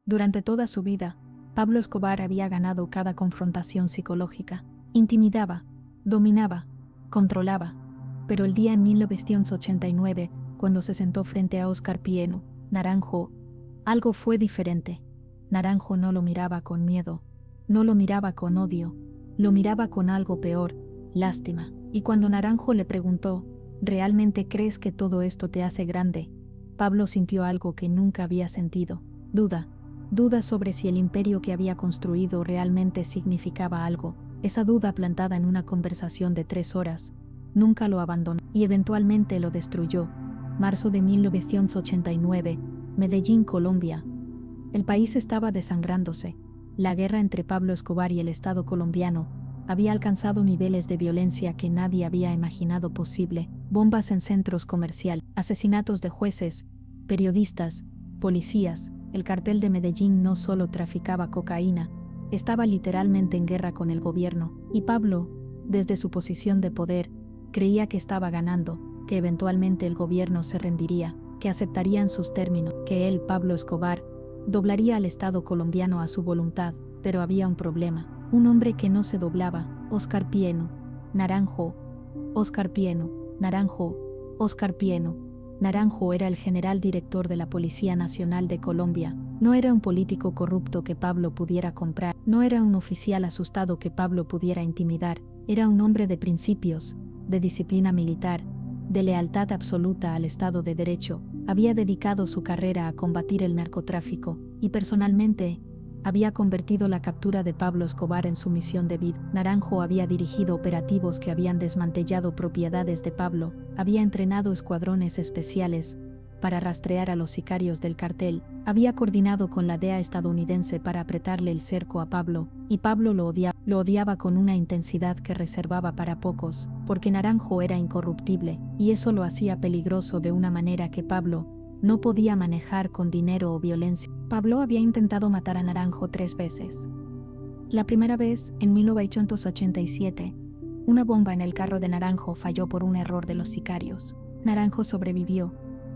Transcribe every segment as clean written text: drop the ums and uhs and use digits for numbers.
Durante toda su vida, Pablo Escobar había ganado cada confrontación psicológica. Intimidaba, dominaba, controlaba. Pero el día en 1989, cuando se sentó frente a Óscar Pieno, Naranjo, algo fue diferente. Naranjo no lo miraba con miedo, no lo miraba con odio, lo miraba con algo peor, lástima. Y cuando Naranjo le preguntó, ¿realmente crees que todo esto te hace grande? Pablo sintió algo que nunca había sentido, duda sobre si el imperio que había construido realmente significaba algo. Esa duda plantada en una conversación de 3 horas, nunca lo abandonó y eventualmente lo destruyó. Marzo de 1989, Medellín, Colombia. El país estaba desangrándose. La guerra entre Pablo Escobar y el Estado colombiano había alcanzado niveles de violencia que nadie había imaginado posible. Bombas en centros comerciales, asesinatos de jueces, periodistas, policías. El cartel de Medellín no solo traficaba cocaína, estaba literalmente en guerra con el gobierno, y Pablo, desde su posición de poder, creía que estaba ganando, que eventualmente el gobierno se rendiría, que aceptarían sus términos, que él, Pablo Escobar, doblaría al Estado colombiano a su voluntad. Pero había un problema, un hombre que no se doblaba: Óscar Pieno, Naranjo. Óscar Pieno, Naranjo, Óscar Pieno. Naranjo era el general director de la Policía Nacional de Colombia. No era un político corrupto que Pablo pudiera comprar, no era un oficial asustado que Pablo pudiera intimidar, era un hombre de principios, de disciplina militar, de lealtad absoluta al Estado de Derecho. Había dedicado su carrera a combatir el narcotráfico, y personalmente había convertido la captura de Pablo Escobar en su misión de vida. Naranjo había dirigido operativos que habían desmantelado propiedades de Pablo, había entrenado escuadrones especiales para rastrear a los sicarios del cartel, había coordinado con la DEA estadounidense para apretarle el cerco a Pablo, y Pablo lo odiaba con una intensidad que reservaba para pocos, porque Naranjo era incorruptible, y eso lo hacía peligroso de una manera que Pablo no podía manejar con dinero o violencia. Pablo había intentado matar a Naranjo 3 veces. La primera vez, en 1987, una bomba en el carro de Naranjo falló por un error de los sicarios. Naranjo sobrevivió.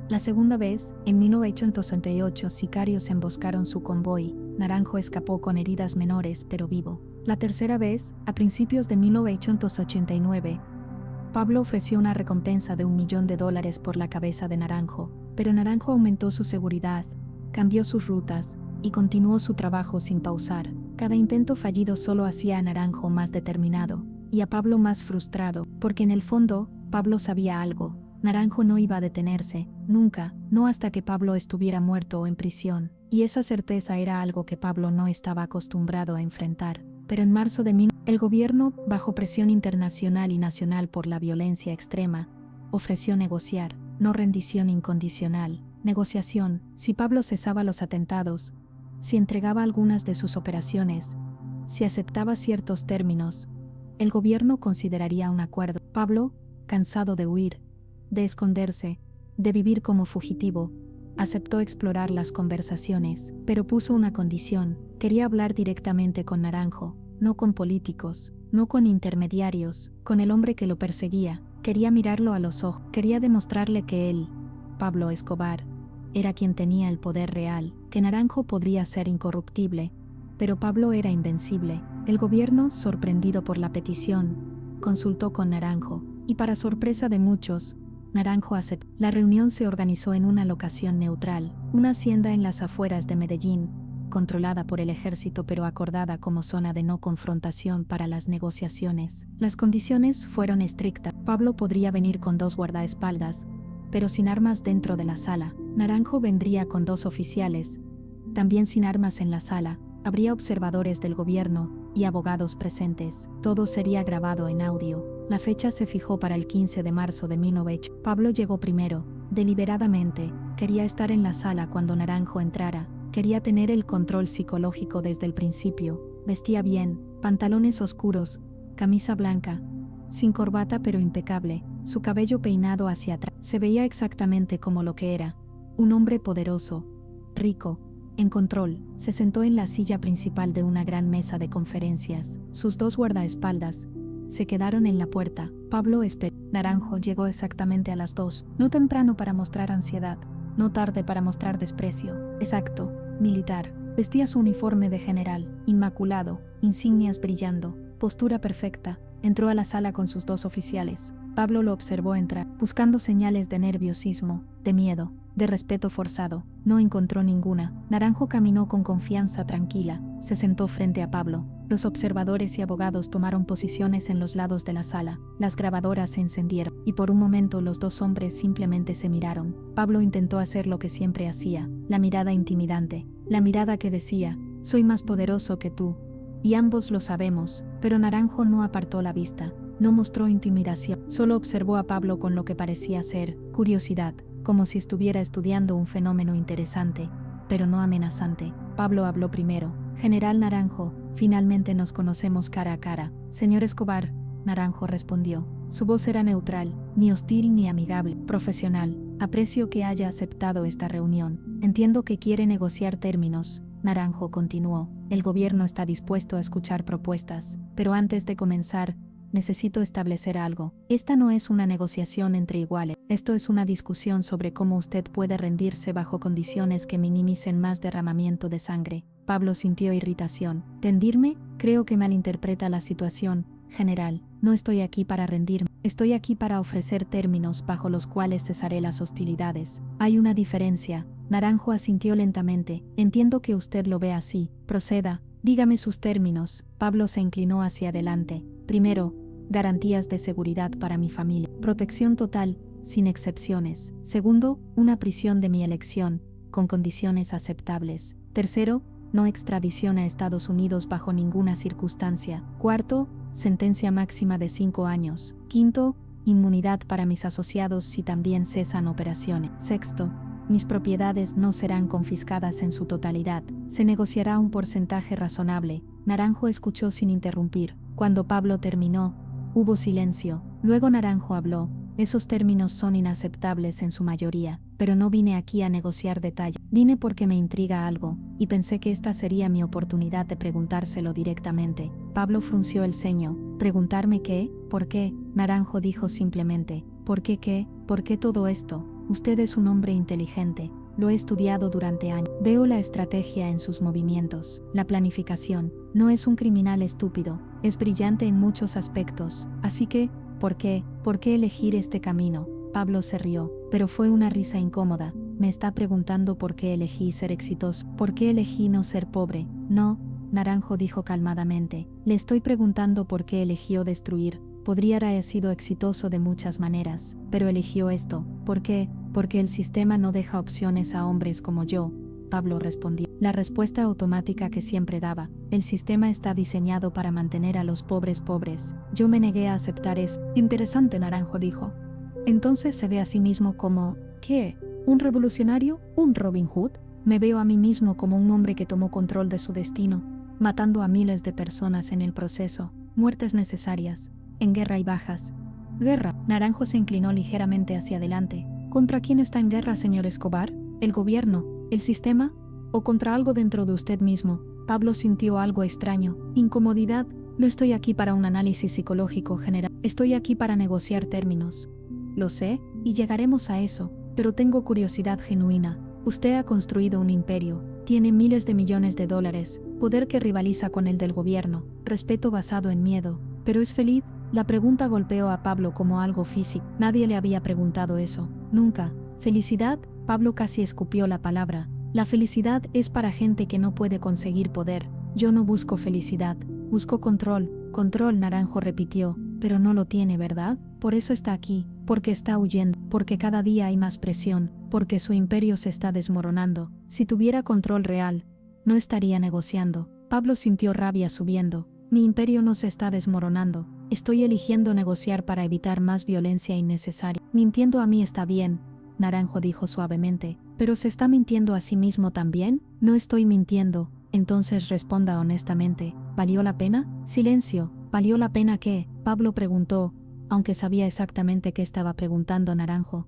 La segunda vez, en 1968, sicarios emboscaron su convoy. Naranjo escapó con heridas menores, pero vivo. La tercera vez, a principios de 1989, Pablo ofreció una recompensa de $1 millón por la cabeza de Naranjo, pero Naranjo aumentó su seguridad, cambió sus rutas y continuó su trabajo sin pausar. Cada intento fallido solo hacía a Naranjo más determinado y a Pablo más frustrado, porque en el fondo, Pablo sabía algo: Naranjo no iba a detenerse, nunca, no hasta que Pablo estuviera muerto o en prisión, y esa certeza era algo que Pablo no estaba acostumbrado a enfrentar. Pero en marzo de el gobierno, bajo presión internacional y nacional por la violencia extrema, ofreció negociar, no rendición incondicional, negociación. Si Pablo cesaba los atentados, si entregaba algunas de sus operaciones, si aceptaba ciertos términos, el gobierno consideraría un acuerdo. Pablo, cansado de huir, de esconderse, de vivir como fugitivo, aceptó explorar las conversaciones, pero puso una condición: quería hablar directamente con Naranjo, no con políticos, no con intermediarios, con el hombre que lo perseguía. Quería mirarlo a los ojos, quería demostrarle que él, Pablo Escobar, era quien tenía el poder real, que Naranjo podría ser incorruptible, pero Pablo era invencible. El gobierno, sorprendido por la petición, consultó con Naranjo, y para sorpresa de muchos, Naranjo aceptó. La reunión se organizó en una locación neutral, una hacienda en las afueras de Medellín, controlada por el ejército pero acordada como zona de no confrontación para las negociaciones. Las condiciones fueron estrictas. Pablo podría venir con 2 guardaespaldas, pero sin armas dentro de la sala. Naranjo vendría con 2 oficiales, también sin armas en la sala. Habría observadores del gobierno y abogados presentes. Todo sería grabado en audio. La fecha se fijó para el 15 de marzo de 1980. Pablo llegó primero, deliberadamente. Quería estar en la sala cuando Naranjo entrara. Quería tener el control psicológico desde el principio. Vestía bien, pantalones oscuros, camisa blanca, sin corbata pero impecable, su cabello peinado hacia atrás. Se veía exactamente como lo que era: un hombre poderoso, rico, en control. Se sentó en la silla principal de una gran mesa de conferencias. Sus 2 guardaespaldas se quedaron en la puerta. Pablo esperó. Naranjo llegó exactamente a las 2. No temprano para mostrar ansiedad, no tarde para mostrar desprecio. Exacto, militar. Vestía su uniforme de general, inmaculado, insignias brillando, postura perfecta. Entró a la sala con sus 2 oficiales. Pablo lo observó entrar, buscando señales de nerviosismo, de miedo, de respeto forzado. No encontró ninguna. Naranjo caminó con confianza tranquila. Se sentó frente a Pablo. Los observadores y abogados tomaron posiciones en los lados de la sala. Las grabadoras se encendieron, y por un momento los 2 hombres simplemente se miraron. Pablo intentó hacer lo que siempre hacía, la mirada intimidante, la mirada que decía, soy más poderoso que tú. Y ambos lo sabemos, pero Naranjo no apartó la vista, no mostró intimidación, solo observó a Pablo con lo que parecía ser curiosidad, como si estuviera estudiando un fenómeno interesante, pero no amenazante. Pablo habló primero. General Naranjo, finalmente nos conocemos cara a cara. Señor Escobar, Naranjo respondió. Su voz era neutral, ni hostil ni amigable, profesional. Aprecio que haya aceptado esta reunión. Entiendo que quiere negociar términos. Naranjo continuó. El gobierno está dispuesto a escuchar propuestas, pero antes de comenzar, necesito establecer algo. Esta no es una negociación entre iguales. Esto es una discusión sobre cómo usted puede rendirse bajo condiciones que minimicen más derramamiento de sangre. Pablo sintió irritación. ¿Rendirme? Creo que malinterpreta la situación. General, no estoy aquí para rendirme. Estoy aquí para ofrecer términos bajo los cuales cesaré las hostilidades. Hay una diferencia. Naranjo asintió lentamente. Entiendo que usted lo ve así. Proceda. Dígame sus términos. Pablo se inclinó hacia adelante. Primero, garantías de seguridad para mi familia. Protección total, sin excepciones. Segundo, una prisión de mi elección, con condiciones aceptables. Tercero, no extradición a Estados Unidos bajo ninguna circunstancia. Cuarto, sentencia máxima de 5 años. Quinto, inmunidad para mis asociados si también cesan operaciones. Sexto, mis propiedades no serán confiscadas en su totalidad. Se negociará un porcentaje razonable. Naranjo escuchó sin interrumpir. Cuando Pablo terminó, hubo silencio. Luego Naranjo habló. Esos términos son inaceptables en su mayoría, pero no vine aquí a negociar detalles. Vine porque me intriga algo, y pensé que esta sería mi oportunidad de preguntárselo directamente. Pablo frunció el ceño. ¿Preguntarme qué? ¿Por qué? Naranjo dijo simplemente. ¿Por qué qué? ¿Por qué todo esto? Usted es un hombre inteligente. Lo he estudiado durante años. Veo la estrategia en sus movimientos, la planificación. No es un criminal estúpido, es brillante en muchos aspectos. Así que, ¿por qué? ¿Por qué elegir este camino? Pablo se rió, pero fue una risa incómoda. Me está preguntando por qué elegí ser exitoso. ¿Por qué elegí no ser pobre? No, Naranjo dijo calmadamente. Le estoy preguntando por qué eligió destruir. Podría haber sido exitoso de muchas maneras, pero eligió esto. ¿Por qué? Porque el sistema no deja opciones a hombres como yo. Pablo respondió. La respuesta automática que siempre daba. El sistema está diseñado para mantener a los pobres pobres. Yo me negué a aceptar eso. Interesante, Naranjo dijo. Entonces se ve a sí mismo como, ¿qué? ¿Un revolucionario? ¿Un Robin Hood? Me veo a mí mismo como un hombre que tomó control de su destino, matando a miles de personas en el proceso. Muertes necesarias. En guerra hay bajas. Guerra. Naranjo se inclinó ligeramente hacia adelante. ¿Contra quién está en guerra, señor Escobar? ¿El gobierno? ¿El sistema? ¿O contra algo dentro de usted mismo? Pablo sintió algo extraño. Incomodidad. No estoy aquí para un análisis psicológico general. Estoy aquí para negociar términos. Lo sé, y llegaremos a eso, pero tengo curiosidad genuina. Usted ha construido un imperio, tiene miles de millones de dólares, poder que rivaliza con el del gobierno, respeto basado en miedo. ¿Pero es feliz? La pregunta golpeó a Pablo como algo físico. Nadie le había preguntado eso. Nunca. ¿Felicidad? Pablo casi escupió la palabra. La felicidad es para gente que no puede conseguir poder. Yo no busco felicidad. Busco control. Control, Naranjo repitió. Pero no lo tiene, ¿verdad? Por eso está aquí. Porque está huyendo. Porque cada día hay más presión. Porque su imperio se está desmoronando. Si tuviera control real, no estaría negociando. Pablo sintió rabia subiendo. Mi imperio no se está desmoronando. Estoy eligiendo negociar para evitar más violencia innecesaria. Mintiendo a mí está bien, Naranjo dijo suavemente. ¿Pero se está mintiendo a sí mismo también? No estoy mintiendo. Entonces responda honestamente. ¿Valió la pena? Silencio. ¿Valió la pena qué? Pablo preguntó, aunque sabía exactamente qué estaba preguntando Naranjo.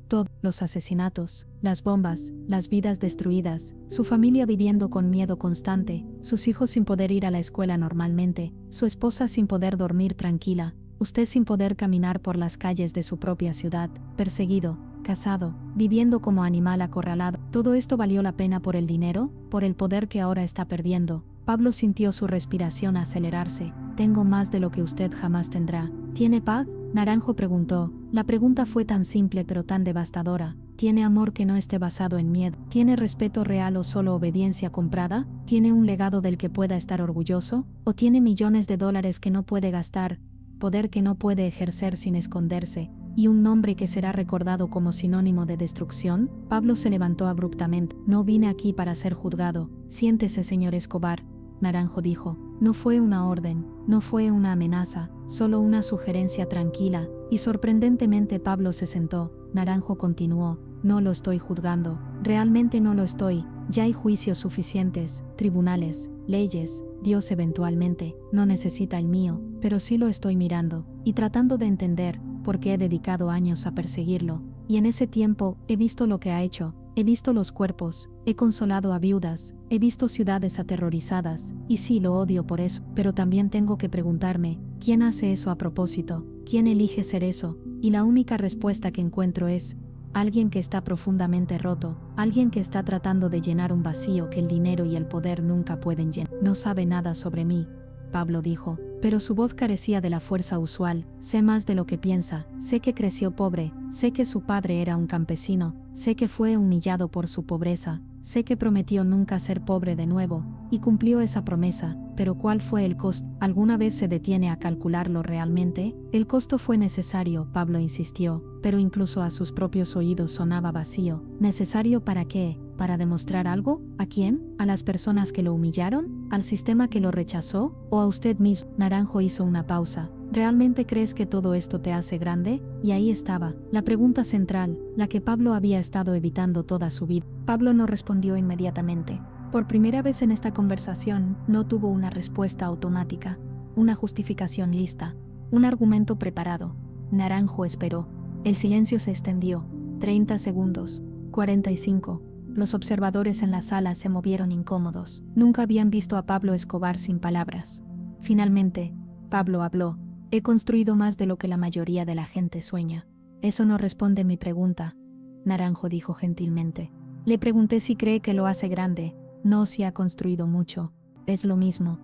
Todos los asesinatos, las bombas, las vidas destruidas, su familia viviendo con miedo constante, sus hijos sin poder ir a la escuela normalmente, su esposa sin poder dormir tranquila, usted sin poder caminar por las calles de su propia ciudad, perseguido, casado, viviendo como animal acorralado. ¿Todo esto valió la pena por el dinero? ¿Por el poder que ahora está perdiendo? Pablo sintió su respiración acelerarse. Tengo más de lo que usted jamás tendrá. ¿Tiene paz? Naranjo preguntó. La pregunta fue tan simple pero tan devastadora. ¿Tiene amor que no esté basado en miedo? ¿Tiene respeto real o solo obediencia comprada? ¿Tiene un legado del que pueda estar orgulloso? ¿O tiene millones de dólares que no puede gastar, poder que no puede ejercer sin esconderse, y un nombre que será recordado como sinónimo de destrucción? Pablo se levantó abruptamente. No vine aquí para ser juzgado. Siéntese, señor Escobar, Naranjo dijo. No fue una orden, no fue una amenaza, solo una sugerencia tranquila, y sorprendentemente Pablo se sentó. Naranjo continuó. No lo estoy juzgando, realmente no lo estoy. Ya hay juicios suficientes, tribunales, leyes, Dios eventualmente, no necesita el mío, pero sí lo estoy mirando, y tratando de entender, porque he dedicado años a perseguirlo, y en ese tiempo he visto lo que ha hecho, he visto los cuerpos, he consolado a viudas, he visto ciudades aterrorizadas, y sí lo odio por eso, pero también tengo que preguntarme, ¿quién hace eso a propósito? ¿Quién elige ser eso? Y la única respuesta que encuentro es, alguien que está profundamente roto, alguien que está tratando de llenar un vacío que el dinero y el poder nunca pueden llenar. No sabe nada sobre mí, Pablo dijo, pero su voz carecía de la fuerza usual. Sé más de lo que piensa, sé que creció pobre, sé que su padre era un campesino, sé que fue humillado por su pobreza, sé que prometió nunca ser pobre de nuevo, y cumplió esa promesa, pero ¿cuál fue el costo? ¿Alguna vez se detiene a calcularlo realmente? El costo fue necesario, Pablo insistió, pero incluso a sus propios oídos sonaba vacío. ¿Necesario para qué? ¿Para demostrar algo? ¿A quién? ¿A las personas que lo humillaron? ¿Al sistema que lo rechazó? ¿O a usted mismo? Naranjo hizo una pausa. ¿Realmente crees que todo esto te hace grande? Y ahí estaba, la pregunta central, la que Pablo había estado evitando toda su vida. Pablo no respondió inmediatamente. Por primera vez en esta conversación, no tuvo una respuesta automática, una justificación lista, un argumento preparado. Naranjo esperó. El silencio se extendió. 30 segundos. 45. Los observadores en la sala se movieron incómodos. Nunca habían visto a Pablo Escobar sin palabras. Finalmente, Pablo habló. He construido más de lo que la mayoría de la gente sueña. Eso no responde mi pregunta, Naranjo dijo gentilmente. Le pregunté si cree que lo hace grande, no si ha construido mucho. ¿Es lo mismo?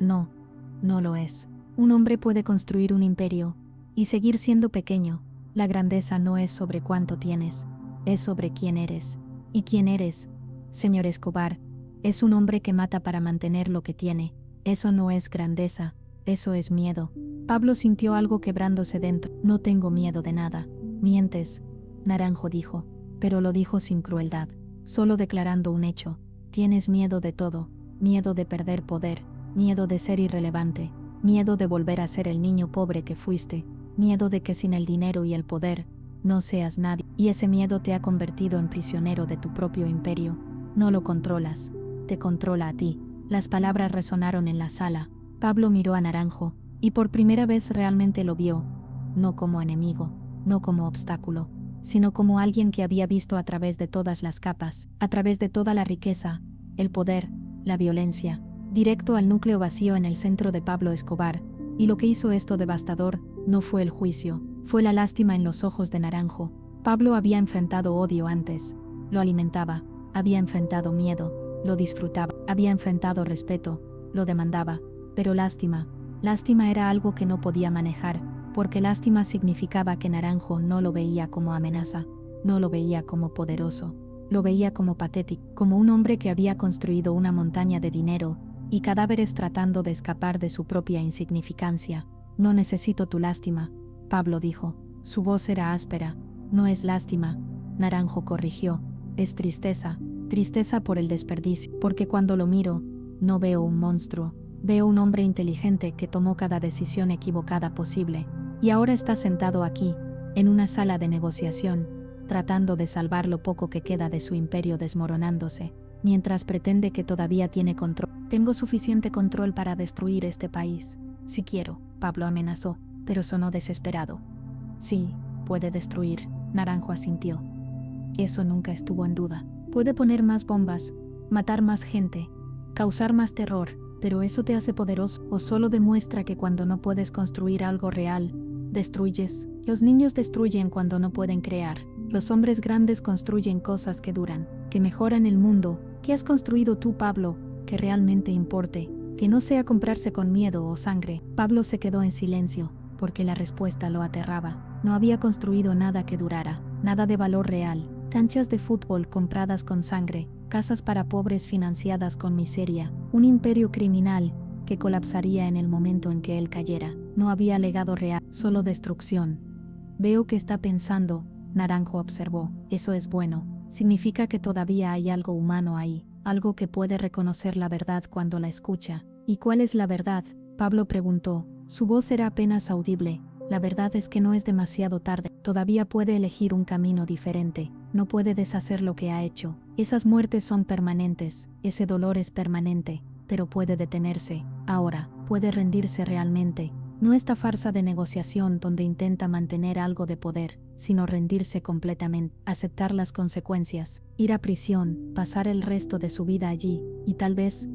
No, no lo es. Un hombre puede construir un imperio y seguir siendo pequeño. La grandeza no es sobre cuánto tienes, es sobre quién eres. ¿Y quién eres, señor Escobar? Es un hombre que mata para mantener lo que tiene. Eso no es grandeza, eso es miedo. Pablo sintió algo quebrándose dentro. No tengo miedo de nada. Mientes, Naranjo dijo, pero lo dijo sin crueldad, solo declarando un hecho. Tienes miedo de todo, miedo de perder poder, miedo de ser irrelevante, miedo de volver a ser el niño pobre que fuiste, miedo de que sin el dinero y el poder, no seas nadie, y ese miedo te ha convertido en prisionero de tu propio imperio. No lo controlas, te controla a ti. Las palabras resonaron en la sala. Pablo miró a Naranjo, y por primera vez realmente lo vio, no como enemigo, no como obstáculo, sino como alguien que había visto a través de todas las capas, a través de toda la riqueza, el poder, la violencia, directo al núcleo vacío en el centro de Pablo Escobar, y lo que hizo esto devastador, no fue el juicio, fue la lástima en los ojos de Naranjo. Pablo había enfrentado odio antes, lo alimentaba, había enfrentado miedo, lo disfrutaba, había enfrentado respeto, lo demandaba, pero lástima era algo que no podía manejar, porque lástima significaba que Naranjo no lo veía como amenaza, no lo veía como poderoso, lo veía como patético, como un hombre que había construido una montaña de dinero y cadáveres tratando de escapar de su propia insignificancia. No necesito tu lástima, Pablo dijo. Su voz era áspera. No es lástima, Naranjo corrigió, es tristeza, tristeza por el desperdicio, porque cuando lo miro, no veo un monstruo, veo un hombre inteligente que tomó cada decisión equivocada posible, y ahora está sentado aquí, en una sala de negociación, tratando de salvar lo poco que queda de su imperio desmoronándose, mientras pretende que todavía tiene control. Tengo suficiente control para destruir este país, si quiero, Pablo amenazó, pero sonó desesperado. Sí, puede destruir, Naranjo asintió. Eso nunca estuvo en duda. Puede poner más bombas, matar más gente, causar más terror, pero ¿eso te hace poderoso o solo demuestra que cuando no puedes construir algo real, destruyes? Los niños destruyen cuando no pueden crear. Los hombres grandes construyen cosas que duran, que mejoran el mundo. ¿Qué has construido tú, Pablo, que realmente importe? Que no sea comprarse con miedo o sangre. Pablo se quedó en silencio, porque la respuesta lo aterraba. No había construido nada que durara, nada de valor real. Canchas de fútbol compradas con sangre, casas para pobres financiadas con miseria, un imperio criminal que colapsaría en el momento en que él cayera. No había legado real, solo destrucción. Veo que está pensando, Naranjo observó. Eso es bueno. Significa que todavía hay algo humano ahí, algo que puede reconocer la verdad cuando la escucha. ¿Y cuál es la verdad?, Pablo preguntó. Su voz era apenas audible. La verdad es que no es demasiado tarde. Todavía puede elegir un camino diferente. No puede deshacer lo que ha hecho. Esas muertes son permanentes. Ese dolor es permanente. Pero puede detenerse. Ahora, puede rendirse realmente. No esta farsa de negociación donde intenta mantener algo de poder, sino rendirse completamente, aceptar las consecuencias, ir a prisión, pasar el resto de su vida allí, y tal vez,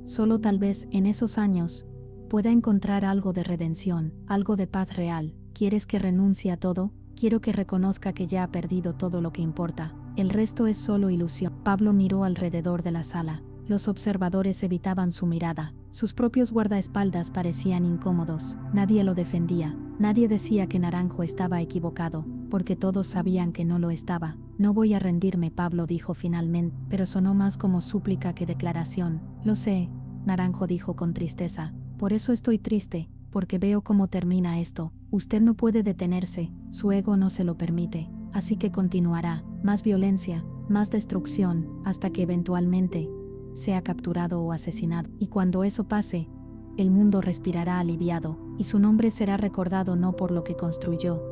solo tal vez, en esos años, pueda encontrar algo de redención, algo de paz real. ¿Quieres que renuncie a todo? Quiero que reconozca que ya ha perdido todo lo que importa. El resto es solo ilusión. Pablo miró alrededor de la sala. Los observadores evitaban su mirada. Sus propios guardaespaldas parecían incómodos. Nadie lo defendía. Nadie decía que Naranjo estaba equivocado, porque todos sabían que no lo estaba. No voy a rendirme, Pablo dijo finalmente, pero sonó más como súplica que declaración. Lo sé, Naranjo dijo con tristeza. Por eso estoy triste, porque veo cómo termina esto. Usted no puede detenerse, su ego no se lo permite. Así que continuará, más violencia, más destrucción, hasta que eventualmente sea capturado o asesinado. Y cuando eso pase, el mundo respirará aliviado, y su nombre será recordado no por lo que construyó,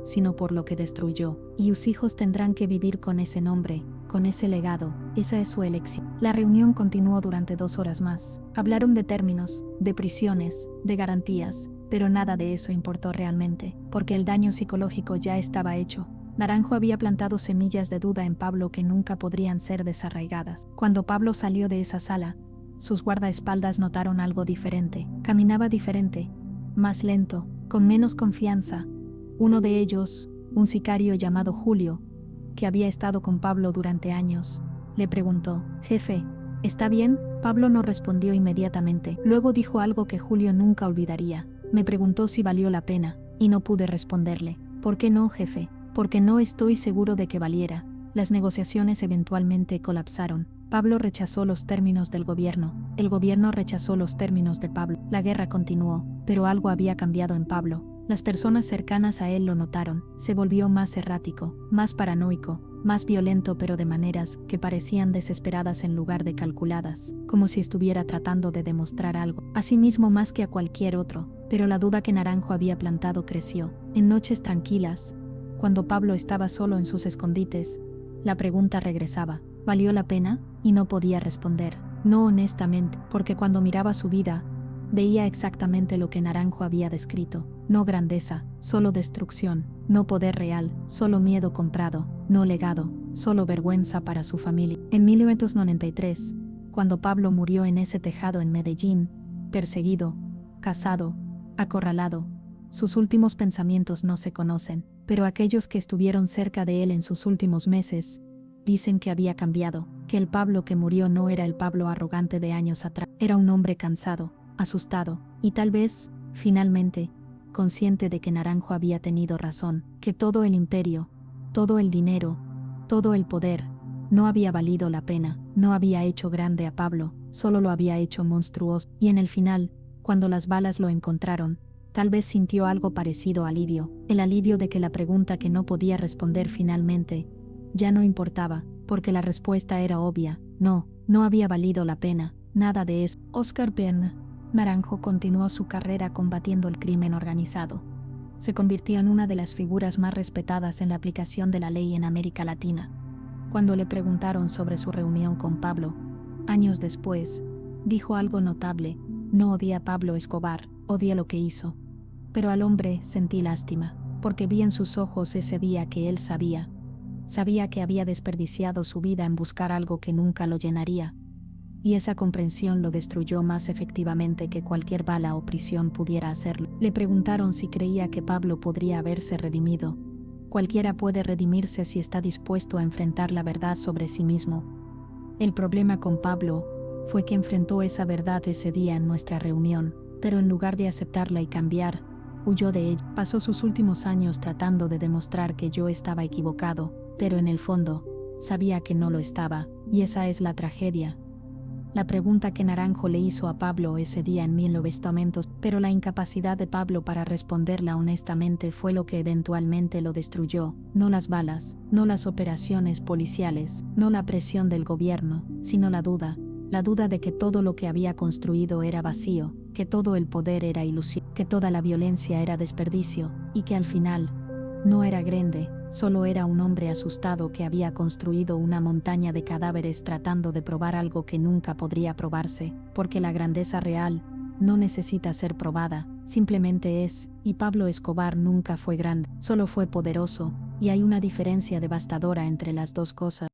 sino por lo que destruyó. Y sus hijos tendrán que vivir con ese nombre, con ese legado. Esa es su elección. La reunión continuó durante 2 horas más. Hablaron de términos, de prisiones, de garantías, pero nada de eso importó realmente, porque el daño psicológico ya estaba hecho. Naranjo había plantado semillas de duda en Pablo que nunca podrían ser desarraigadas. Cuando Pablo salió de esa sala, sus guardaespaldas notaron algo diferente. Caminaba diferente, más lento, con menos confianza. Uno de ellos, un sicario llamado Julio, que había estado con Pablo durante años, le preguntó: «Jefe, ¿está bien?». Pablo no respondió inmediatamente. Luego dijo algo que Julio nunca olvidaría. Me preguntó si valió la pena, y no pude responderle. «¿Por qué no, jefe?». «Porque no estoy seguro de que valiera». Las negociaciones eventualmente colapsaron. Pablo rechazó los términos del gobierno. El gobierno rechazó los términos de Pablo. La guerra continuó, pero algo había cambiado en Pablo. Las personas cercanas a él lo notaron. Se volvió más errático, más paranoico, más violento, pero de maneras que parecían desesperadas en lugar de calculadas, como si estuviera tratando de demostrar algo a sí mismo más que a cualquier otro. Pero la duda que Naranjo había plantado creció. En noches tranquilas, cuando Pablo estaba solo en sus escondites, la pregunta regresaba: ¿valió la pena? Y no podía responder. No honestamente, porque cuando miraba su vida, veía exactamente lo que Naranjo había descrito. No grandeza, solo destrucción. No poder real, solo miedo comprado. No legado, solo vergüenza para su familia. En 1993, cuando Pablo murió en ese tejado en Medellín, perseguido, casado, acorralado, sus últimos pensamientos no se conocen, pero aquellos que estuvieron cerca de él en sus últimos meses dicen que había cambiado, que el Pablo que murió no era el Pablo arrogante de años atrás. Era un hombre cansado, asustado, y tal vez, finalmente, consciente de que Naranjo había tenido razón, que todo el imperio, todo el dinero, todo el poder, no había valido la pena, no había hecho grande a Pablo, solo lo había hecho monstruoso. Y en el final, cuando las balas lo encontraron, tal vez sintió algo parecido a alivio, el alivio de que la pregunta que no podía responder finalmente ya no importaba, porque la respuesta era obvia: no, no había valido la pena, nada de eso. Oscar Penn. Naranjo continuó su carrera combatiendo el crimen organizado. Se convirtió en una de las figuras más respetadas en la aplicación de la ley en América Latina. Cuando le preguntaron sobre su reunión con Pablo, años después, dijo algo notable: no odia a Pablo Escobar, odia lo que hizo. Pero al hombre sentí lástima, porque vi en sus ojos ese día que él sabía que había desperdiciado su vida en buscar algo que nunca lo llenaría. Y esa comprensión lo destruyó más efectivamente que cualquier bala o prisión pudiera hacerlo. Le preguntaron si creía que Pablo podría haberse redimido. Cualquiera puede redimirse si está dispuesto a enfrentar la verdad sobre sí mismo. El problema con Pablo fue que enfrentó esa verdad ese día en nuestra reunión, pero en lugar de aceptarla y cambiar, huyó de ella. Pasó sus últimos años tratando de demostrar que yo estaba equivocado, pero en el fondo, sabía que no lo estaba, y esa es la tragedia. La pregunta que Naranjo le hizo a Pablo ese día en 1900, pero la incapacidad de Pablo para responderla honestamente fue lo que eventualmente lo destruyó, no las balas, no las operaciones policiales, no la presión del gobierno, sino la duda de que todo lo que había construido era vacío, que todo el poder era ilusión, que toda la violencia era desperdicio, y que al final no era grande, solo era un hombre asustado que había construido una montaña de cadáveres tratando de probar algo que nunca podría probarse, porque la grandeza real no necesita ser probada, simplemente es, y Pablo Escobar nunca fue grande, solo fue poderoso, y hay una diferencia devastadora entre las dos cosas.